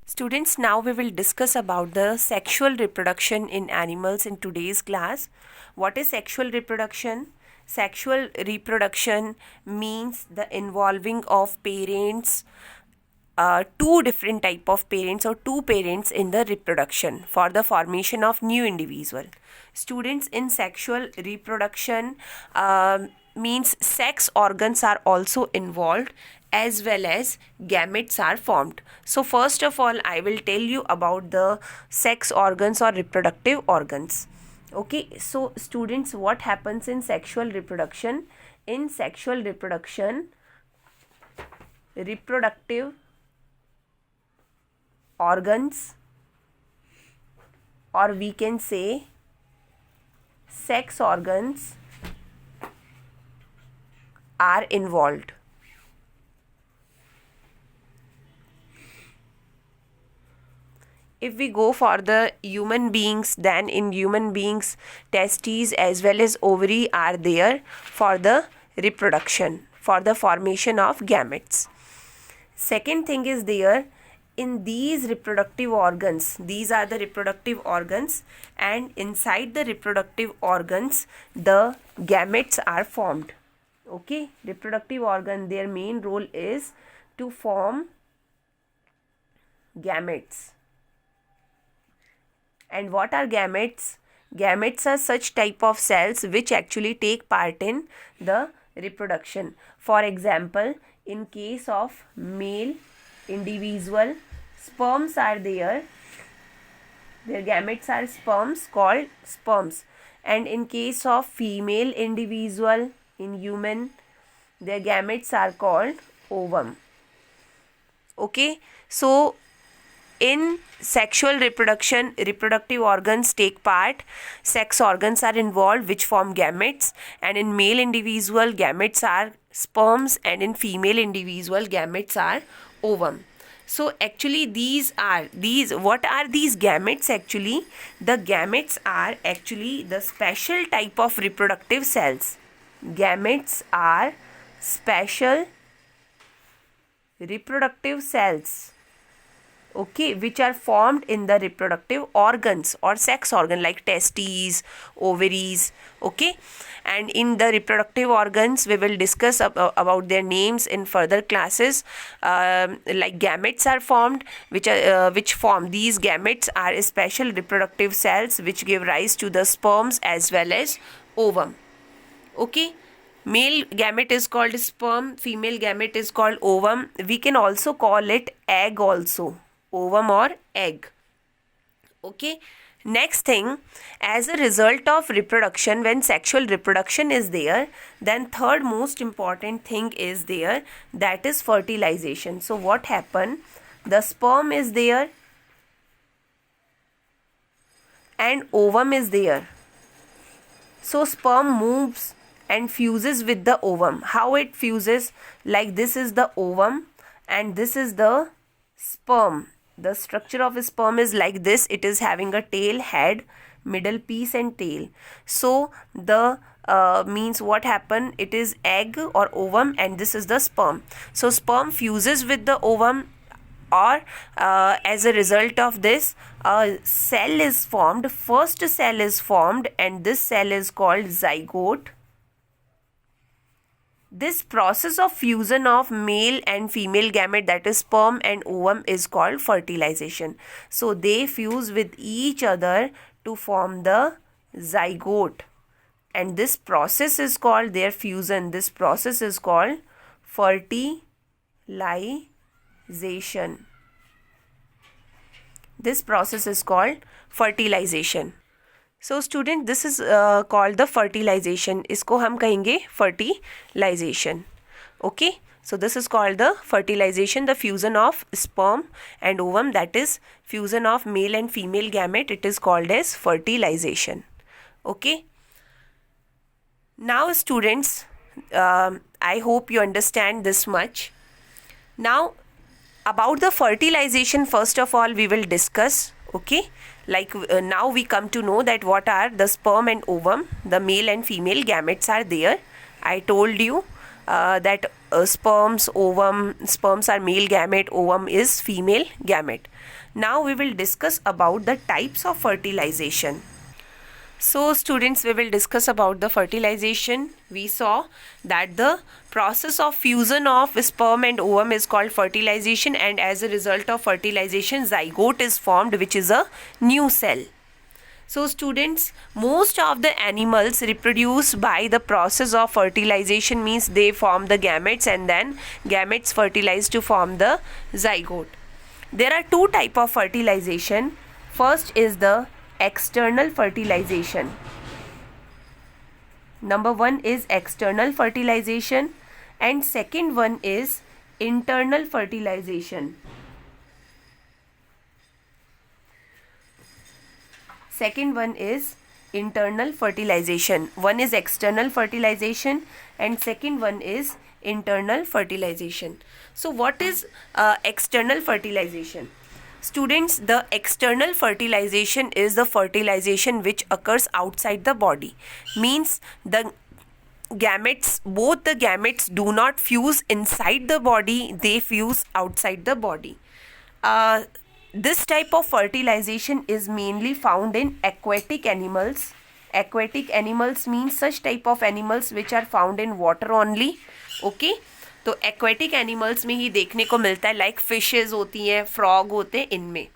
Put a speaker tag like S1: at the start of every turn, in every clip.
S1: Students, now we will discuss about the sexual reproduction in animals in today's class. What is sexual reproduction? Sexual reproduction means the involving of parents, two different type of parents or two parents in the reproduction for the formation of new individual. Students, in sexual reproduction means sex organs are also involved as well as gametes are formed. So first of all, I will tell you about the sex organs or reproductive organs. Okay, so students, what happens in sexual reproduction? In sexual reproduction, reproductive organs, or we can say sex organs, are involved. If we go for the human beings, then in human beings, testes as well as ovary are there for the reproduction, for the formation of gametes. Second thing is there, in these reproductive organs, these are the reproductive organs, and inside the reproductive organs, the gametes are formed. Okay, reproductive organ, their main role is to form gametes. And what are gametes? Gametes are such type of cells which actually take part in the reproduction. For example, in case of male individual, sperms are there. Their gametes are sperms, called sperms. And in case of female individual, in human, their gametes are called ovum. Okay, so in sexual reproduction, reproductive organs take part, sex organs are involved which form gametes, and in male individual, gametes are sperms, and in female individual, gametes are ovum. So actually what are these gametes actually? The gametes are actually the special type of reproductive cells. Gametes are special reproductive cells, okay, which are formed in the reproductive organs or sex organ like testes, ovaries, okay. And in the reproductive organs, we will discuss about their names in further classes. Like gametes are formed, which form, these gametes are special reproductive cells which give rise to the sperms as well as ovum. Okay, male gamete is called sperm, female gamete is called ovum. We can also call it egg also, ovum or egg. Okay, next thing, as a result of reproduction, when sexual reproduction is there, then third most important thing is there, that is fertilization. So what happen? The sperm is there and ovum is there. So sperm moves and fuses with the ovum. How it fuses? Like this is the ovum and this is the sperm. The structure of a sperm is like this. It is having a tail, head, middle piece and tail. So the means what happen? It is egg or ovum and this is the sperm. So sperm fuses with the ovum, or as a result of this, a cell is formed. First cell is formed and this cell is called zygote. This process of fusion of male and female gamete, that is sperm and ovum, is called fertilization. So they fuse with each other to form the zygote, and this process is called their fusion. This process is called fertilization. This process is called fertilization. So student, this is called the fertilization. इसको हम कहेंगे fertilization. Okay, so this is called the fertilization, the fusion of sperm and ovum, that is fusion of male and female gamete. It is called as fertilization. Okay, now students, I hope you understand this much. Now about the fertilization, first of all we will discuss. Okay, like now we come to know that what are the sperm and ovum, the male and female gametes are there. I told you that sperms, ovum. Sperms are male gamete, ovum is female gamete. Now we will discuss about the types of fertilization. So students, we will discuss about the fertilization. We saw that the process of fusion of sperm and ovum is called fertilization, and as a result of fertilization, zygote is formed, which is a new cell. So students, most of the animals reproduce by the process of fertilization, means they form the gametes and then gametes fertilize to form the zygote. There are two types of fertilization. First is the external fertilization. Number one is external fertilization and second one is internal fertilization. Second one is internal fertilization. One is external fertilization and second one is internal fertilization. So what is external fertilization? Students, the external fertilization is the fertilization which occurs outside the body. Means the gametes, both the gametes do not fuse inside the body, they fuse outside the body. This type of fertilization is mainly found in aquatic animals. Aquatic animals means such type of animals which are found in water only. Okay, तो aquatic animals में ही देखने को मिलता है, like fishes होती हैं, frog होते हैं, इनमें.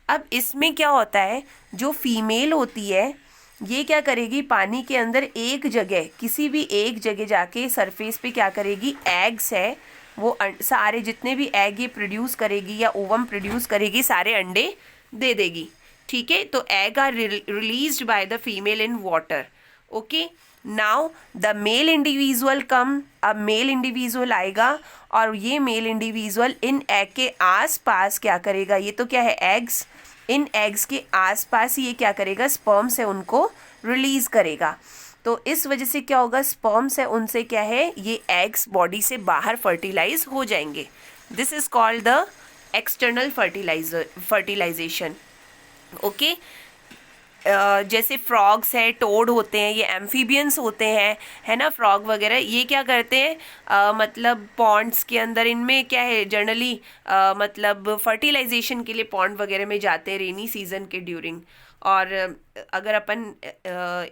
S1: अब इसमें क्या होता है, जो फीमेल होती है ये क्या करेगी, पानी के अंदर एक जगह, किसी भी एक जगह जाके सरफेस पे क्या करेगी, एग्स है वो सारे जितने भी एग ये प्रोड्यूस करेगी या ओवम प्रोड्यूस करेगी, सारे अंडे दे देगी. ठीक है, तो egg are released by the female in water. Okay, now the male individual come. अब मेल इंडिविजुअल आएगा और ये मेल इंडिविजुअल इन एग के आसपास क्या करेगा, ये तो क्या है एग्स, इन एग्स के आसपास ये क्या करेगा, स्पर्म से उनको रिलीज करेगा. तो इस वजह से क्या होगा, स्पर्म से उनसे क्या है, ये एग्स बॉडी से बाहर फर्टिलाइज हो जाएंगे. This is called the external fertilization. Okay, जैसे फ्रॉग्स है, टोड होते हैं, ये एम्फीबियंस होते हैं, है ना, फ्रॉग वगैरह, ये क्या करते हैं, मतलब पॉन्ड्स के अंदर, इनमें क्या है जनरली मतलब फर्टिलाइजेशन के लिए पॉन्ड वगैरह में जाते हैं रेनी सीजन के ड्यूरिंग. और अगर अपन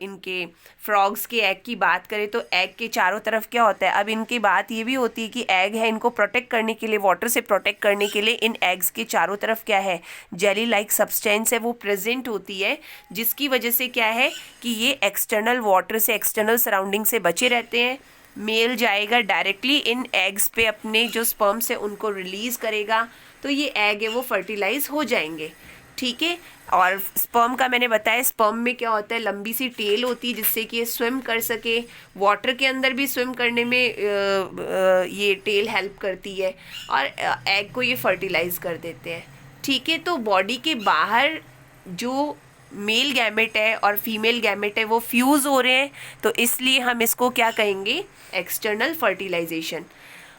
S1: इनके फ्रॉग्स के एग की बात करें तो एग के चारों तरफ क्या होता है, अब इनकी बात ये भी होती है कि एग है, इनको प्रोटेक्ट करने के लिए, वाटर से प्रोटेक्ट करने के लिए इन एग्स के चारों तरफ क्या है, जेली लाइक सब्सटेंस है वो प्रेजेंट होती है, जिसकी वजह से क्या है कि ये एक्सटर्नल वाटर से, एक्सटर्नल सराउंडिंग से बचे रहते हैं. मेल जाएगा डायरेक्टली इन एग्स पे, अपने जो स्पर्म से उनको रिलीज करेगा, तो ये एग है वो फर्टिलाइज हो जाएंगे. ठीक है, और स्पर्म का मैंने बताया, स्पर्म में क्या होता है, लंबी सी टेल होती है जिससे कि ये स्विम कर सके, वाटर के अंदर भी स्विम करने में ये टेल हेल्प करती है, और एग को ये फर्टिलाइज कर देते हैं. ठीक है, तो बॉडी के बाहर जो मेल गैमेट है और फीमेल गैमेट है वो फ्यूज़ हो रहे हैं, तो इसलिए हम इसको क्या कहेंगे, एक्सटर्नल फर्टिलाइजेशन.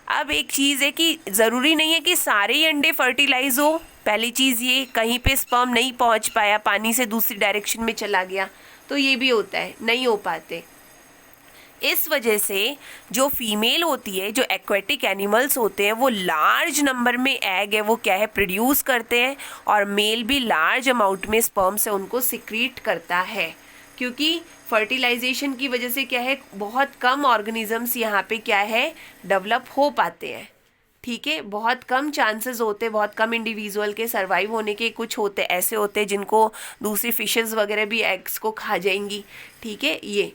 S1: अब एक चीज़ है कि ज़रूरी नहीं है कि सारे ही अंडे फर्टिलाइज हो. पहली चीज़ ये, कहीं पे स्पर्म नहीं पहुंच पाया, पानी से दूसरी डायरेक्शन में चला गया, तो ये भी होता है, नहीं हो पाते. इस वजह से जो फीमेल होती है, जो एक्वेटिक एनिमल्स होते हैं, वो लार्ज नंबर में एग है वो क्या है प्रोड्यूस करते हैं, और मेल भी लार्ज अमाउंट में स्पर्म से उनको सिक्रीट करता है, क्योंकि फर्टिलाइजेशन की वजह से क्या है, बहुत कम ऑर्गेनिजम्स यहाँ पे क्या है डेवलप हो पाते हैं. ठीक है, बहुत कम चांसेस होते, बहुत कम इंडिविजुअल के सरवाइव होने के. कुछ होते ऐसे होते जिनको दूसरी फिशेस वगैरह भी एग्स को खा जाएंगी. ठीक है, ये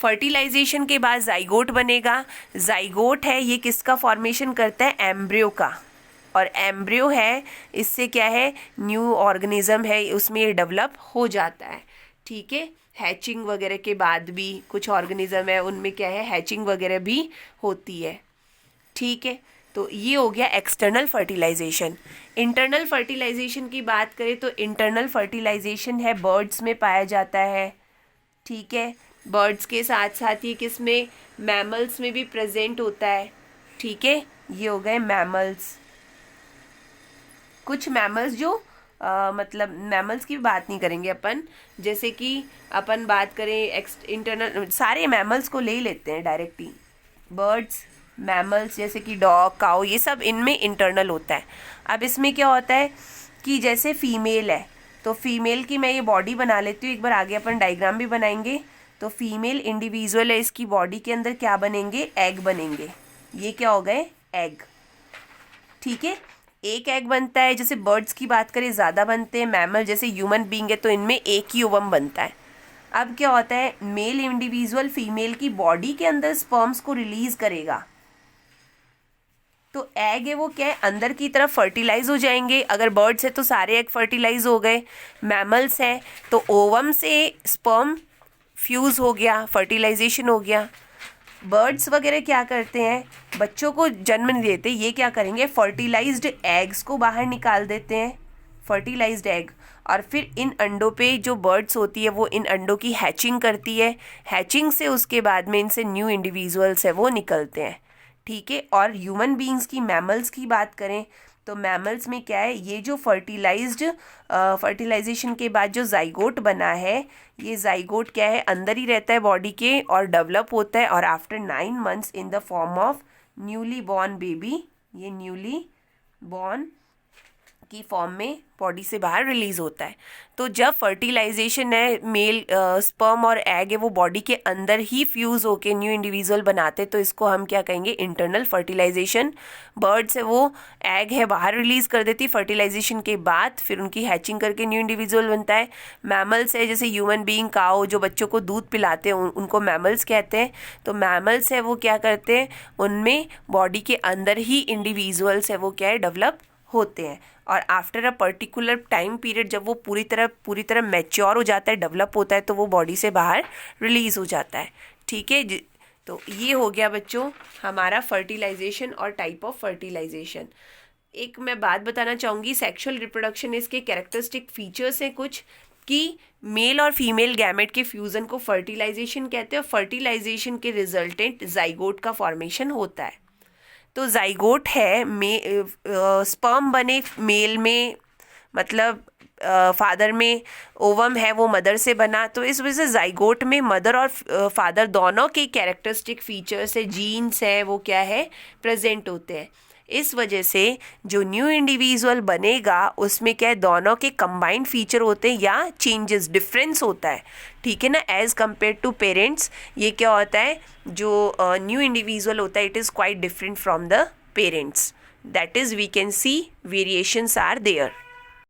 S1: फर्टिलाइजेशन के बाद जाइगोट बनेगा. जाइगोट है ये किसका फॉर्मेशन करता है, एम्ब्रियो का, और एम्ब्रियो है इससे क्या है, न्यू ऑर्गेनिज्म है उसमें ये डेवलप हो जाता है. ठीक है, हैचिंग वगैरह के बाद भी कुछ ऑर्गेनिज्म है उनमें क्या है, हैचिंग वगैरह भी होती है. ठीक है, तो ये हो गया एक्सटर्नल फर्टिलाइजेशन. इंटरनल फर्टिलाइजेशन की बात करें तो इंटरनल फर्टिलाइजेशन है बर्ड्स में पाया जाता है. ठीक है, बर्ड्स के साथ साथ ये किस में, मैमल्स में भी प्रेजेंट होता है. ठीक है, ये हो गए मैमल्स. कुछ मैमल्स जो मतलब मैमल्स की बात नहीं करेंगे अपन, जैसे कि अपन बात करें इंटरनल, सारे मैमल्स को ले लेते हैं डायरेक्टली. बर्ड्स, मैमल्स जैसे कि डॉग, काऊ, ये सब इनमें इंटरनल होता है। अब इसमें क्या होता है कि जैसे फीमेल है तो फीमेल की मैं ये बॉडी बना लेती हूँ, एक बार आगे अपन डायग्राम भी बनाएंगे। तो फीमेल इंडिविजुअल है, इसकी बॉडी के अंदर क्या बनेंगे, एग बनेंगे। ये क्या हो गए, एग। ठीक है, एक एग बनता है। जैसे बर्ड्स की बात करें ज़्यादा बनते हैं, मैमल जैसे ह्यूमन बींग है तो इनमें एक ही ओवम बनता है। अब क्या होता है, मेल इंडिविजुअल फीमेल की बॉडी के अंदर स्पर्म्स को रिलीज करेगा, तो एग है वो क्या है, अंदर की तरफ फर्टिलाइज हो जाएंगे। अगर बर्ड्स है तो सारे एग फर्टिलाइज हो गए, मैमल्स है तो ओवम से स्पर्म फ्यूज हो गया, फर्टिलाइजेशन हो गया। बर्ड्स वगैरह क्या करते हैं, बच्चों को जन्म नहीं देते, ये क्या करेंगे, फर्टिलाइज्ड एग्स को बाहर निकाल देते हैं, फर्टिलाइज्ड एग। और फिर इन अंडों पे जो बर्ड्स होती है वो इन अंडों की हैचिंग करती है, हैचिंग से उसके बाद में इनसे न्यू इंडिविजुअल्स है वो निकलते हैं। ठीक है, और ह्यूमन बीइंग्स की, मैमल्स की बात करें तो मैमल्स में क्या है, ये जो फर्टिलाइजेशन के बाद जो जाइगोट बना है, ये जाइगोट क्या है, अंदर ही रहता है बॉडी के और डेवलप होता है, और after 9 months in the form of newly born baby, ये न्यूली बॉर्न की फॉर्म में बॉडी से बाहर रिलीज होता है। तो जब फर्टिलाइजेशन है, मेल स्पर्म और एग है वो बॉडी के अंदर ही फ्यूज होके न्यू इंडिविजुअल बनाते, तो इसको हम क्या कहेंगे, इंटरनल फर्टिलाइजेशन। बर्ड्स है वो एग है बाहर रिलीज कर देती फर्टिलाइजेशन के बाद, फिर उनकी हैचिंग करके न्यू इंडिविजुअल बनता है। मैमल्स है जैसे ह्यूमन बीइंग, काऊ जो बच्चों को दूध पिलाते हैं उनको मैमल्स कहते हैं। तो मैमल्स है वो क्या करते हैं, उनमें बॉडी के अंदर ही इंडिविजुअल्स है वो क्या है, डेवलप होते हैं। और after a particular time period जब वो पूरी तरह मैच्योर हो जाता है, डेवलप होता है, तो वो बॉडी से बाहर रिलीज हो जाता है। ठीक है, तो ये हो गया बच्चों हमारा फर्टिलाइजेशन और टाइप ऑफ फर्टिलाइजेशन। एक मैं बात बताना चाहूँगी, सेक्सुअल रिप्रोडक्शन इसके कैरेक्टरिस्टिक फीचर्स हैं कुछ, कि मेल और फीमेल गैमेट के फ्यूज़न को फर्टिलाइजेशन कहते हैं, और फर्टिलाइजेशन के रिजल्टेंट जाइगोट का फॉर्मेशन होता है। तो जाइगोट है स्पर्म बने मेल में, मतलब फादर में, ओवम है वो मदर से बना, तो इस वजह से जाइगोट में मदर और फादर दोनों के कैरेक्टरिस्टिक फीचर्स है, जीन्स है वो क्या है, प्रेजेंट होते हैं। इस वजह से जो न्यू इंडिविजुअल बनेगा उसमें क्या है, दोनों के कंबाइंड फीचर होते हैं या चेंजेस, डिफरेंस होता है। ठीक है ना, एज कम्पेयर टू पेरेंट्स ये क्या होता है, जो न्यू इंडिविजुअल होता है it is quite different from the parents, that is we can see variations are there.